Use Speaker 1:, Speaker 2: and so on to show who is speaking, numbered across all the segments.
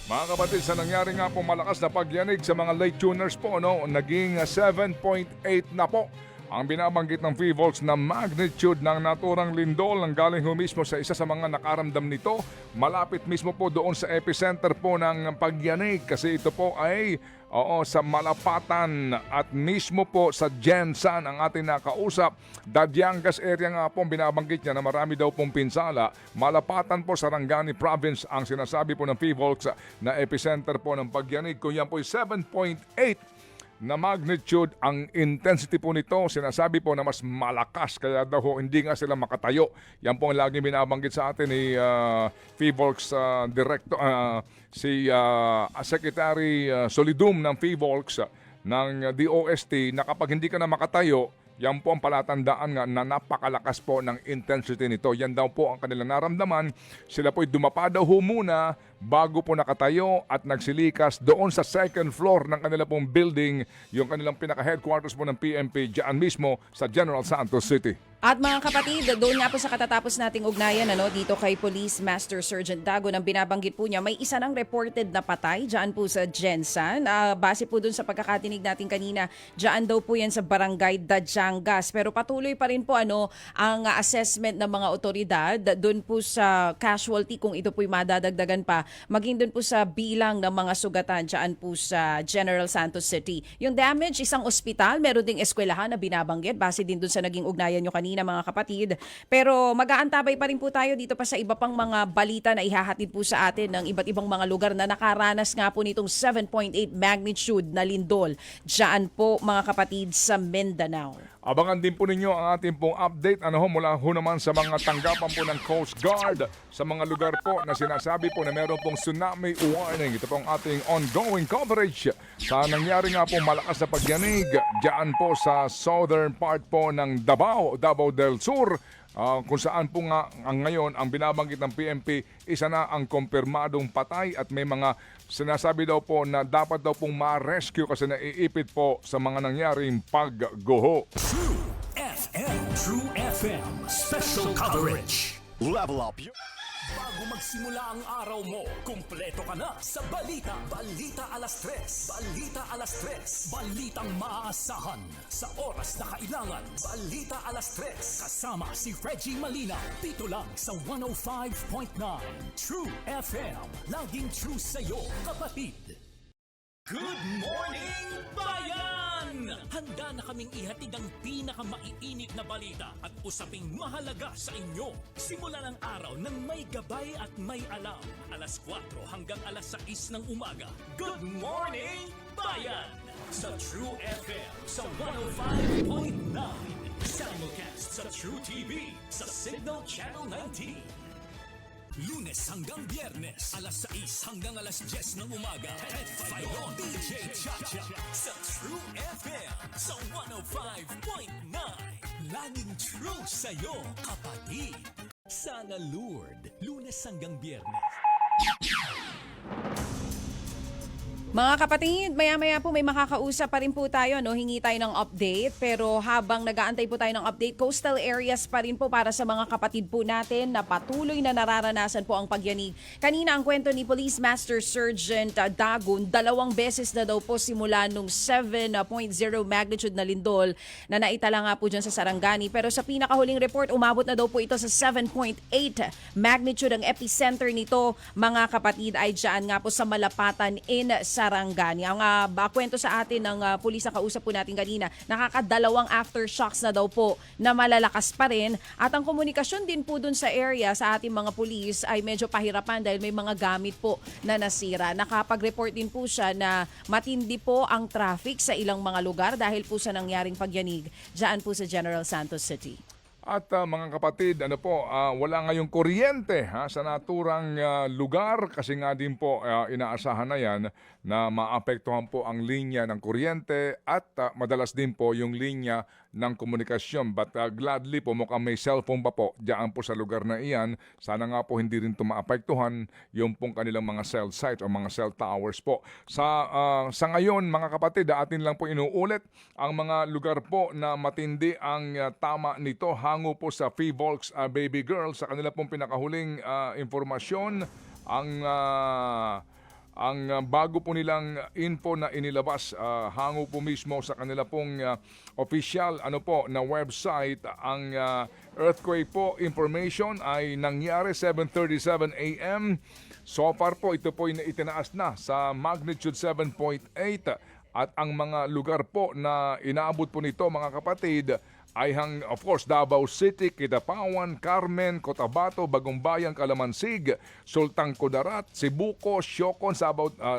Speaker 1: Mga kapatid, sa nangyari nga po malakas na pagyanig sa mga late tuners po, no, naging 7.8 na po ang binabanggit ng PHIVOLCS na magnitude ng naturang lindol nang galing ho mismo sa isa sa mga nakaramdam nito. Malapit mismo po doon sa epicenter po ng pagyanig kasi ito po ay sa Malapatan at mismo po sa Jensan ang ating nakausap. Dadyangas area nga po ang binabanggit niya na marami daw pong pinsala. Malapatan po sa Sarangani Province ang sinasabi po ng PHIVOLCS na epicenter po ng pagyanig. Kung yan po ay 7.8 na magnitude ang intensity po nito, sinasabi po na mas malakas kaya daw hindi nga sila makatayo. Yan po ang lagi binabanggit sa atin ni PHIVOLCS Director, si Secretary Solidum ng PHIVOLCS ng DOST na kapag hindi ka na makatayo, yan po ang palatandaan nga na napakalakas po ng intensity nito. Yan daw po ang kanilang naramdaman. Sila po'y dumapa daw muna bago po nakatayo at nagsilikas doon sa second floor ng kanila pong building, yung kanilang pinaka-headquarters po ng PNP dyan mismo sa General Santos City.
Speaker 2: At mga kapatid, doon nga po sa katatapos nating ugnayan dito kay Police Master Sergeant Dago, nang binabanggit po niya, may isa ng reported na patay dyan po sa Jensan. Base po doon sa pagkakatinig natin kanina, dyan daw po yan sa Barangay Dadyangas. Pero patuloy pa rin po ang assessment ng mga otoridad doon po sa casualty, kung ito po'y madadagdagan pa, maging doon po sa bilang ng mga sugatan dyan po sa General Santos City. Yung damage, isang ospital, meron ding eskwelahan na binabanggit, base din doon sa naging ugnayan nyo kanina mga kapatid. Pero mag-aantabay pa rin po tayo dito pa sa iba pang mga balita na ihahatid po sa atin ng iba't ibang mga lugar na nakaranas nga po nitong 7.8 magnitude na lindol dyan po mga kapatid sa Mindanao.
Speaker 1: Abangan din po ninyo ang ating pong update mula naman sa mga tanggapan po ng Coast Guard sa mga lugar po na sinasabi po na meron pong tsunami warning. Ito pong ating ongoing coverage sa nangyari nga po malakas na pagyanig dyan po sa southern part po ng Davao del Sur. Kung saan po nga ngayon ang binabanggit ng PNP, isa na ang kumpirmadong patay at may mga sinasabi daw po na dapat daw pong ma-rescue kasi naiipit po sa mga nangyaring pagguho.
Speaker 3: True FM, True FM, special coverage. Level up your... Bago magsimula ang araw mo, kumpleto ka na sa balita. Balita alas 3. Balita alas 3. Balitang maaasahan sa oras na kailangan. Balita alas 3. Kasama si Reggie Malina. Dito lang sa 105.9 True FM. Laging true sa'yo, kapatid. Good morning, bayan! Handa na kaming ihatid ang pinakamaiinit na balita at usaping mahalaga sa inyo. Simulan ang araw ng may gabay at may alam. Alas 4 hanggang alas 6 ng umaga. Good morning, bayan! Sa True FM sa 105.9. Simulcast sa True TV sa Signal Channel 19. Lunes hanggang Biyernes, alas 6 hanggang alas 10 ng umaga. Ted Filon, DJ Chacha sa True FM sa 105.9. Laging true sa'yo, kapatid. Sana Lord, Lunes hanggang Biyernes.
Speaker 2: Mga kapatid, maya-maya po may makakausap pa rin po tayo, hingi tayo ng update. Pero habang nag-aantay po tayo ng update, coastal areas pa rin po para sa mga kapatid po natin na patuloy na nararanasan po ang pagyanig. Kanina ang kwento ni Police Master Sergeant Dagon, 2 beses na daw po simula nung 7.0 magnitude na lindol na naitala nga po dyan sa Sarangani. Pero sa pinakahuling report, umabot na daw po ito sa 7.8 magnitude. Ang epicenter nito, mga kapatid, ay dyan nga po sa Malapatan in Sarangani. Ang kwento sa atin ng pulis na kausap po natin kanina, nakakadalawang aftershocks na daw po na malalakas pa rin. At ang komunikasyon din po dun sa area sa ating mga pulis ay medyo pahirapan dahil may mga gamit po na nasira. Nakapag-report din po siya na matindi po ang traffic sa ilang mga lugar dahil po sa nangyaring pagyanig dyan po sa General Santos City.
Speaker 1: At mga kapatid, wala ngayong kuryente sa naturang lugar kasi nga din po inaasahan na yan na maapektuhan po ang linya ng kuryente at madalas din po yung linya ng komunikasyon. But gladly po mukhang may cellphone pa po diyan po sa lugar na iyan. Sana nga po hindi rin ito maapektuhan yung pong kanilang mga cell sites o mga cell towers po. Sa ngayon mga kapatid, atin lang po inuulit ang mga lugar po na matindi ang tama nito hango po sa PHIVOLCS Baby Girl. Sa kanila pong pinakahuling impormasyon, ang ang bago po nilang info na inilabas hango po mismo sa kanila pong official na website. Ang earthquake po information ay nangyari 7:37 a.m. So far po ito po itinaas na sa magnitude 7.8 at ang mga lugar po na inaabot po nito mga kapatid ay of course, Davao City, Kidapawan, Carmen, Cotabato, Bagong Bayang, Calamansig, Sultan Kudarat, Sibuco, Siocon,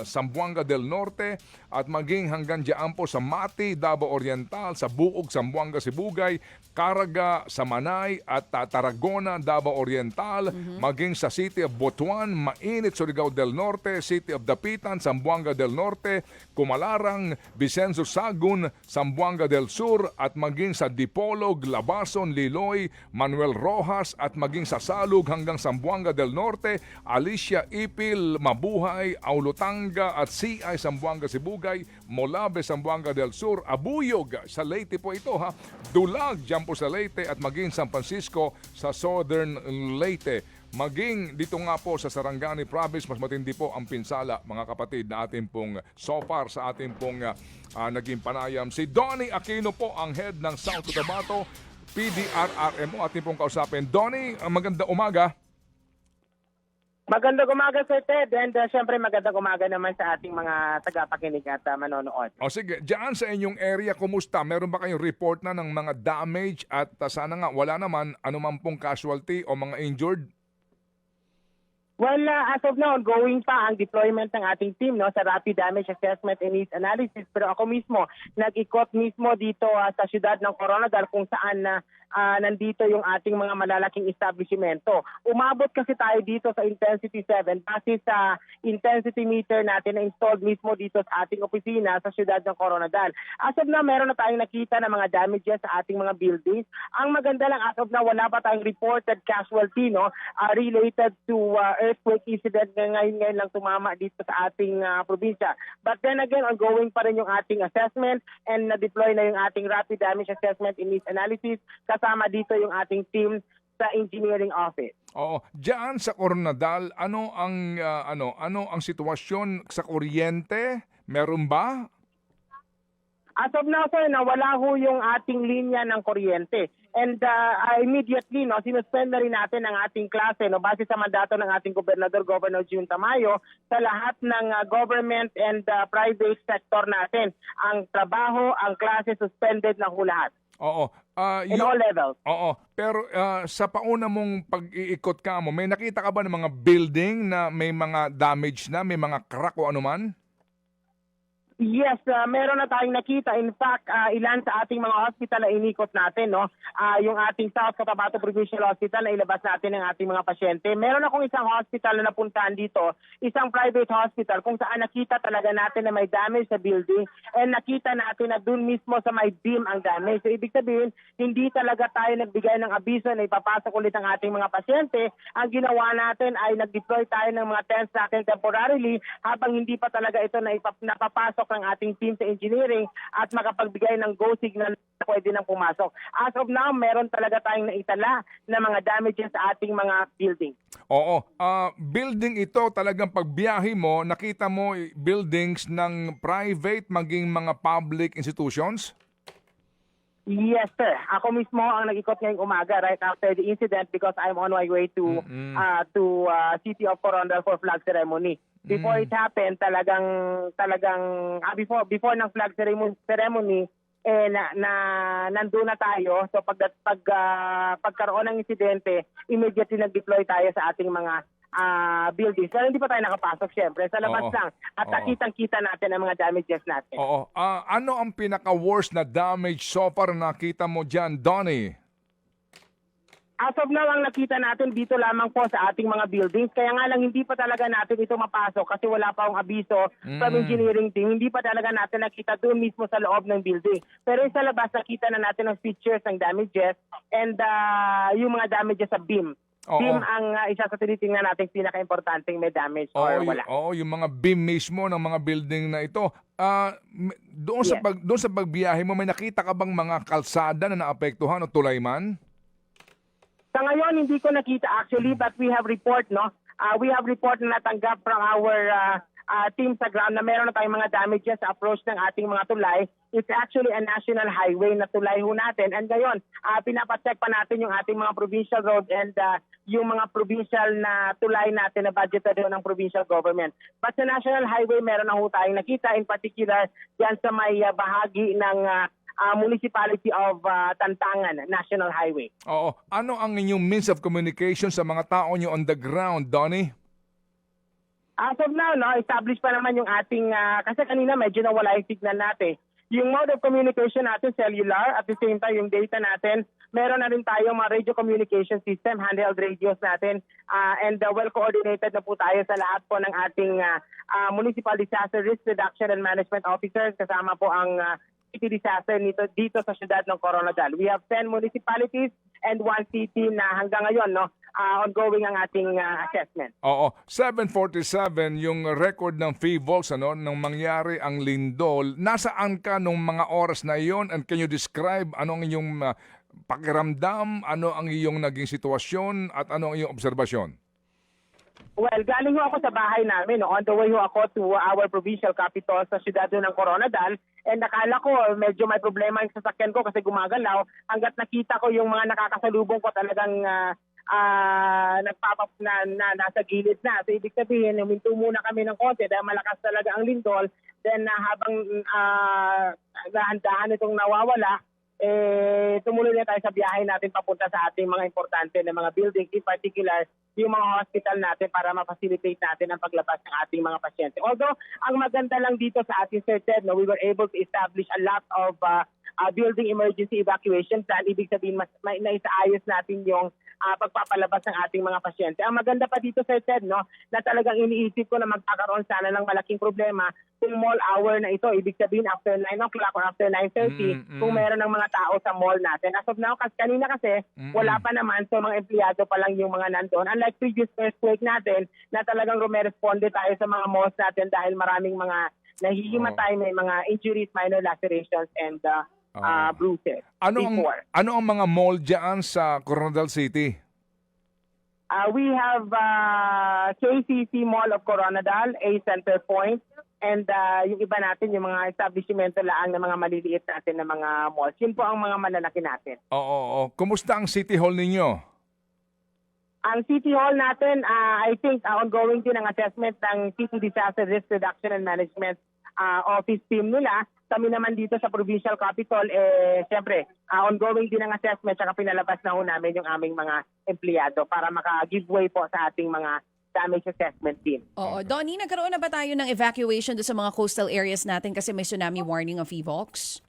Speaker 1: Zamboanga del Norte, at maging hanggang dyan po sa Mati, Davao Oriental, sa Buog, Zamboanga, Sibugay, Caraga, Samanay, at Tarragona, Davao Oriental, maging sa City of Butuan, Mainit, Surigao del Norte, City of Dapitan, Zamboanga del Norte, Kumalarang, Vicenzo Sagun, Zamboanga del Sur, at maging sa Dipolog, Labason, Liloy, Manuel Rojas, at maging sa Salug hanggang Zamboanga del Norte, Alicia, Ipil, Mabuhay, Aulutanga, at CI, Zamboanga, Sibugay, Molabe, Zamboanga del Sur, Abuyog, sa Leyte po ito Dulag, dyan po sa Leyte, at maging San Francisco sa Southern Leyte. Maging dito nga po sa Sarangani Province, mas matindi po ang pinsala mga kapatid na ating pong so far sa ating pong naging panayam. Si Donnie Aquino po ang head ng South Cotabato PDRRMO ating pong kausapin. Donnie, magandang umaga.
Speaker 4: Magandang umaga, Sir Ted. And syempre magandang umaga naman sa ating mga tagapakinig at manonood.
Speaker 1: O sige, dyan sa inyong area, kumusta? Meron ba kayong report na ng mga damage at sana nga wala naman anuman pong casualty o mga injured?
Speaker 4: Well, as of now, ongoing pa ang deployment ng ating team sa Rapid Damage Assessment and Needs Analysis. Pero ako mismo, nag-ikot mismo dito sa siyudad ng Coronadal kung saan nandito yung ating mga malalaking establishmento. Umabot kasi tayo dito sa intensity 7 base sa intensity meter natin na installed mismo dito sa ating opisina sa siyudad ng Coronadal. As of now, meron na tayong nakita ng mga damages sa ating mga buildings. Ang maganda lang, as of now, wala pa tayong reported casualty related to earthquake incident na ngayon lang tumama dito sa ating probinsya. But then again, ongoing pa rin yung ating assessment and na-deploy na yung ating Rapid Damage Assessment and Needs Analysis kasama dito yung ating team sa engineering office.
Speaker 1: Oo, diyan sa Coronadal, ano ang sitwasyon sa kuryente? Meron ba?
Speaker 4: As of now, sir, nawala ho yung ating linya ng kuryente. And immediately, sinuspend na rin natin ang ating klase base sa mandato ng ating gobernador, Governor June Tamayo, sa lahat ng government and private sector natin. Ang trabaho, ang klase, suspended na ho lahat.
Speaker 1: Oo.
Speaker 4: In all levels.
Speaker 1: Oo. Pero sa pauna mong pag-iikot ka mo, may nakita ka ba ng mga building na may mga damage na, may mga crack o anuman?
Speaker 4: Yes, meron na tayong nakita. In fact, ilan sa ating mga hospital na inikot natin, yung ating South Cotabato Provincial Hospital na ilabas natin ng ating mga pasyente. Meron akong isang hospital na napuntahan dito, isang private hospital kung saan nakita talaga natin na may damage sa building and nakita natin na dun mismo sa may beam ang damage. So ibig sabihin, hindi talaga tayo nagbigay ng abiso na ipapasok ulit ang ating mga pasyente. Ang ginawa natin ay nag-deploy tayo ng mga tents natin temporarily habang hindi pa talaga ito na napapasok ng ating team sa engineering at makapagbigay ng go signal na pwede nang pumasok. As of now, meron talaga tayong naitala na mga damages sa ating mga building.
Speaker 1: Oo. Building ito talagang pagbiyahe mo, nakita mo buildings ng private maging mga public institutions?
Speaker 4: Yes, sir. Ako mismo ang nag-ikot ngayong umaga right after the incident because I'm on my way to City of Coronadal for flag ceremony. Before it happened, before ng flag ceremony, nandun na tayo. So pagkaroon ng insidente, immediately nag-deploy tayo sa ating mga buildings. Pero hindi pa tayo nakapasok syempre. Sa labas lang. At nakitang-kita natin ang mga damages natin.
Speaker 1: Oo. Ano ang pinaka-worst na damage so far na nakita mo dyan, Donnie?
Speaker 4: As of now, ang nakita natin dito lamang po sa ating mga buildings. Kaya nga lang hindi pa talaga natin ito mapasok kasi wala pa akong abiso from engineering team. Hindi pa talaga natin nakita doon mismo sa loob ng building. Pero sa labas, nakita na natin ang features ng damages and yung mga damages sa beam.
Speaker 1: Oo.
Speaker 4: Beam ang isa sa tinitingnan natin pinaka-importanting may damage or wala.
Speaker 1: Yung mga beam mismo ng mga building na ito. Doon sa pagbiyahe mo, may nakita ka bang mga kalsada na naapektuhan o tulay man?
Speaker 4: Sa ngayon, hindi ko nakita actually, but we have report, We have report na natanggap from our team sa ground na meron na tayong mga damages sa approach ng ating mga tulay. It's actually a national highway na tulay ho natin. And ngayon, pinapacheck pa natin yung ating mga provincial road and yung mga provincial na tulay natin na budgeted ng provincial government. But sa national highway, meron na ho tayong nakita, in particular dyan sa may bahagi ng municipality of Tantangan National Highway.
Speaker 1: Oo. Ano ang inyong means of communication sa mga tao nyo on the ground, Donnie?
Speaker 4: As of now, no, established pa naman yung ating, kasi kanina medyo nawala yung signal natin. Yung mode of communication natin, cellular, at the same time yung data natin, meron na rin tayong mga radio communication system, handheld radios natin, and well-coordinated na po tayo sa lahat po ng ating Municipal Disaster Risk Reduction and Management Officers, kasama po ang city disaster dito sa siyudad ng Coronadal. We have 10 municipalities and 1 city na hanggang ngayon, no, ongoing ang ating assessment.
Speaker 1: Oo, 747 yung record ng FIVOLS nung mangyari ang lindol. Nasaan ka nung mga oras na iyon and can you describe ano ang iyong pakiramdam, ano ang iyong naging sitwasyon at ano ang iyong obserbasyon?
Speaker 4: Well, galing ho ako sa bahay namin. No? On the way ho ako to our provincial capital sa siyudad ng Coronadal. And nakala ko medyo may problema yung sasakyan ko kasi gumagalaw. Hanggat nakita ko yung mga nakakasalubong ko talagang nagpapap na nasa gilid na. So ibig sabihin, huminto muna kami ng konti dahil malakas talaga ang lindol. Then habang dahan-dahan itong nawawala, tumuloy na tayo sa biyahe natin papunta sa ating mga importante na mga buildings, in particular yung mga hospital natin para ma-facilitate natin ang paglabas ng ating mga pasyente. Although, ang maganda lang dito sa ating Sir Ted, no, we were able to establish a lot of building emergency evacuation plan. Ibig sabihin, naisaayos natin yung pagpapalabas ng ating mga pasyente. Ang maganda pa dito, Sir Ted, no, na talagang iniisip ko na magkakaroon sana ng malaking problema kung mall hour na ito. Ibig sabihin, after 9 o'clock or after 9:30, kung meron ng mga tao sa mall natin. As of now, kanina kasi, wala pa naman. So, mga empleyado pa lang yung mga nandoon. Unlike previous earthquake natin, na talagang rumeresponde tayo sa mga malls natin dahil maraming mga nahihimatay, may mga injuries, minor lacerations, and bruises.
Speaker 1: Ano ang mga mall dyan sa Coronadal City?
Speaker 4: We have KCC Mall of Coronadal, A Center Point, and yung iba natin, yung mga establishmento lang ng mga maliliit natin na mga malls. Yun po ang mga malalaki natin.
Speaker 1: Oo. Kumusta ang City Hall ninyo?
Speaker 4: Ang City Hall natin, I think ongoing din ang assessment ng City Disaster Risk Reduction and Management office team nila. Kami naman dito sa Provincial Capital, siyempre, ongoing din ang assessment at pinalabas na ho namin yung aming mga empleyado para maka-giveaway po sa ating mga damage assessment team.
Speaker 2: Oo. Donnie, nagkaroon na ba tayo ng evacuation doon sa mga coastal areas natin kasi may tsunami warning of FIVOLS?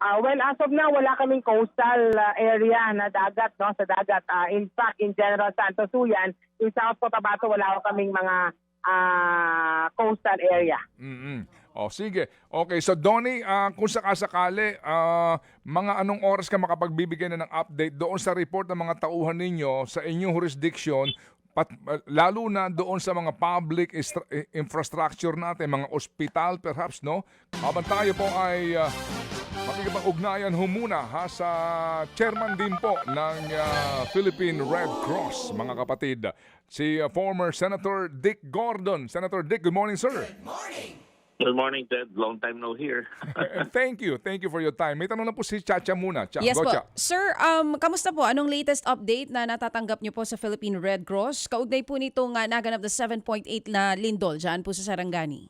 Speaker 4: Well, as of now, wala kaming coastal area na dagat, no, sa dagat. In fact, in General Santos Suyan, in South Cotabato, wala kaming mga coastal area.
Speaker 1: Sige. Okay, so Donnie, kung sakasakali, mga anong oras ka makapagbibigay na ng update doon sa report ng mga tauhan ninyo sa inyong jurisdiction, lalo na doon sa mga public infrastructure natin, mga ospital perhaps, no? Habang tayo po ay makikipag-ugnayan muna sa chairman din po ng Philippine Red Cross, mga kapatid, si former Senator Dick Gordon. Senator Dick, good morning, sir.
Speaker 5: Good morning, Ted. Long time no hear.
Speaker 1: Thank you for your time. May tanong na po si Chacha muna.
Speaker 2: Yes
Speaker 1: Go,
Speaker 2: po.
Speaker 1: Cha.
Speaker 2: Sir, kamusta po? Anong latest update na natatanggap niyo po sa Philippine Red Cross? Kaugnay po nitong naganap na 7.8 na lindol dyan po sa Sarangani.